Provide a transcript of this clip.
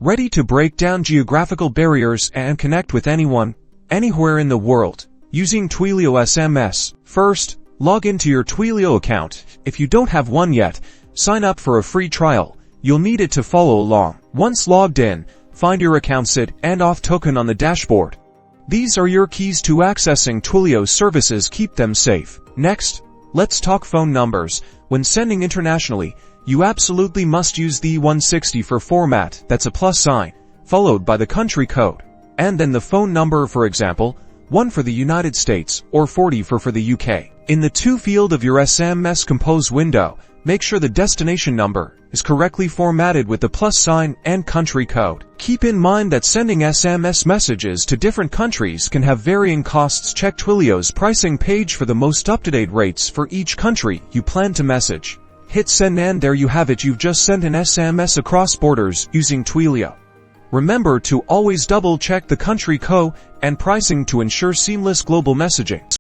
Ready to break down geographical barriers and connect with anyone, anywhere in the world, using Twilio SMS. First, log into your Twilio account. If you don't have one yet, sign up for a free trial. You'll need it to follow along. Once logged in, find your account SID and Auth token on the dashboard. These are your keys to accessing Twilio services. Keep them safe. Next, let's talk phone numbers. When sending internationally, you absolutely must use the E.164 format. That's a plus sign, followed by the country code, and then the phone number, for example, 1 for the United States or 40 for the UK. In the to field of your SMS Compose window, make sure the destination number is correctly formatted with the plus sign and country code. Keep in mind that sending SMS messages to different countries can have varying costs. Check Twilio's pricing page for the most up-to-date rates for each country you plan to message. Hit send and there you have it. You've just sent an SMS across borders using Twilio. Remember to always double-check the country code and pricing to ensure seamless global messaging.